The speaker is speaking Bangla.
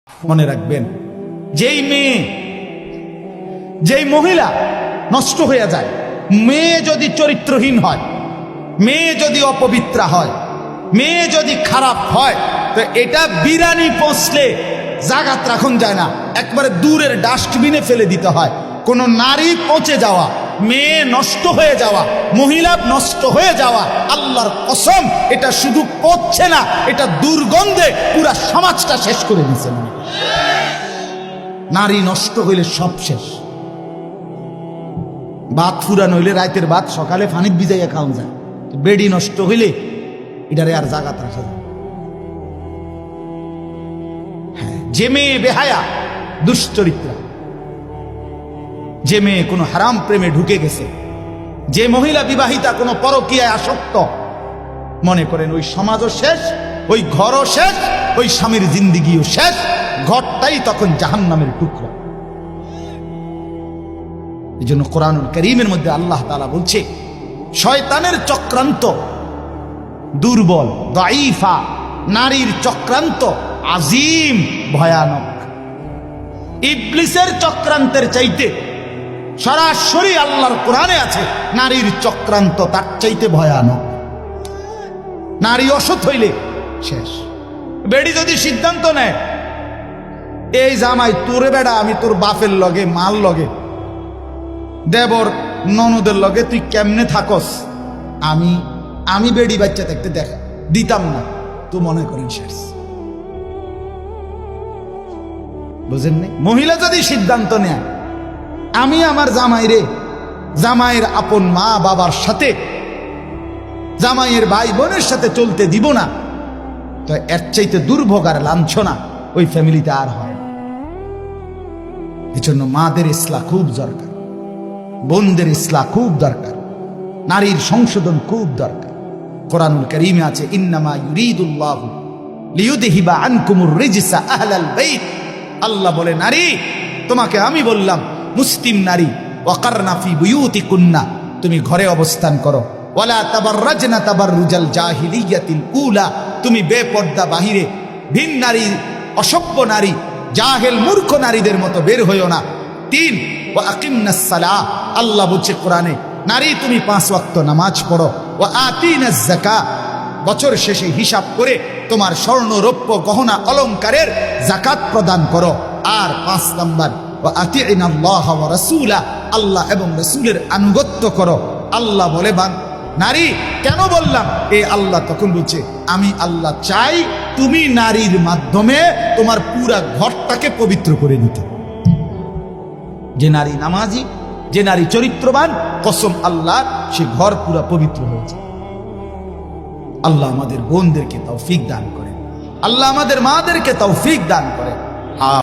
মনে রাখবেন, যেই মেয়ে যেই মহিলা নষ্ট হয়ে যায়, মেয়ে যদি চরিত্রহীন হয়, মেয়ে যদি অপবিত্রা হয়, মেয়ে যদি খারাপ হয়, তো এটা বিরানি পৌঁছলে জাগাত রাখুন যায় না, একবারে দূরের ডাস্টবিনে ফেলে দিতে হয়। কোন নারী পচে যাওয়া, মেয়ে নষ্ট হয়ে যাওয়া, মহিলা নষ্ট হয়ে যাওয়া, আল্লাহর কসম এটা শুধু পচছে না, এটা দুর্গন্ধে পুরা সমাজটা শেষ করে দিচ্ছে। নারী নষ্ট হইলে সব শেষ। ভাত ফুরানো হইলে রাতের ভাত সকালে পানিত ভিজাইয়া খাওয়া যায়, বেডি নষ্ট হইলে এটারে আর জাগাত রাখা যায়। হ্যাঁ, যে মেয়ে বেহায়া দুশ্চরিত্রা, যে মেয়ে কোনো হারাম প্রেমে ঢুকে গেছে, যে মহিলা বিবাহিতা কোনো পরকীয়ায় আসক্ত, মনে করেন ওই সমাজও শেষ, ওই ঘরও শেষ, ওই স্বামীর জিন্দিগিও শেষ, ঘরটাই তখন জাহান্নামের টুকরা। এই জন্য কোরআনুল কারীমের মধ্যে আল্লাহ তাআলা বলছে, শয়তানের চক্রান্ত দুর্বল, দাঈফা, নারীর চক্রান্ত আজিম, ভয়ানক। ইবলিসের চক্রান্তের চাইতে সরাসরি আল্লাহর কোরআনে আছে, নারীর চক্রান্ত তার চাইতে ভয়ানক। নারী অসৎ হইলে শেষ। বেডি যদি সিদ্ধান্ত নেয়, এই জামাই তোরে বেড়া আমি তোর বাপের লগে মাল লগে দেবর ননদের লগে তুই কেমনে থাকস, আমি বেডি বাচ্চা থাকতে দেখা দিতাম না, তো মনে করেন শেষ। বুঝেন নাই? মহিলা যদি সিদ্ধান্ত নেয় আমি আমার জামাইরে জামাইয়ের আপন মা বাবার সাথে, জামাইয়ের ভাই বোনের সাথে চলতে দিব না, তো এর চাইতে দুর্ভোগ আর লাঞ্ছনা ওই ফ্যামিলিতে আর হয়। এজন্য মাদের ইসলাহ খুব দরকার, বোনদের ইসলাহ খুব দরকার, নারীর সংশোধন খুব দরকার। কোরআনুল কারীমে আছে, ইন্নামা ইউরিদুল্লাহু লিইউযহিবা আনকুমুর রিজসা আহলাল বাইত। আল্লাহ বলে, নারী তোমাকে আমি বললাম, মুসলিম নারী, ওয়াকারনা ফি বুয়ুতিকুন্না, তুমি ঘরে অবস্থান করো, ওয়ালা তাবাররাজনা তাবাররুজাল জাহিলিয়াতিল উলা, তুমি বেপর্দা বাহিরে ভিন নারী, অসভ্য নারী, জাহেল মূর্খ নারীদের মতো বের হইও না। 3, ওয়া আকিমনাস সালাহ, আল্লাহ বলছে কোরআনে, নারী তুমি 5 ওয়াক্ত নামাজ পড়ো, ওয়া আতিনাজ যাকাত, বছর শেষে হিসাব করে তোমার স্বর্ণ রৌপ্য গহনা অলংকারের যাকাত প্রদান করো। আর 5 নাম্বার, ওয়া আতিনাল্লাহ ওয়া রাসূলা, আল্লাহ এবং রাসূলের আনুগত্য করো। আল্লাহ বলে, নারী কেন বললাম? এই আল্লাহ তখন বলছে, আমি আল্লাহ চাই তুমি নারীর মাধ্যমে তোমার পুরা ঘরটাকে পবিত্র করে নিতে। যে নারী নামাজি, যে নারী চরিত্রবান, কসম আল্লাহ, সে ঘর পুরা পবিত্র হয়েছে। আল্লাহ আমাদের বোনদেরকে তৌফিক দান করেন, আল্লাহ আমাদের মাদেরকে তৌফিক দান করেন।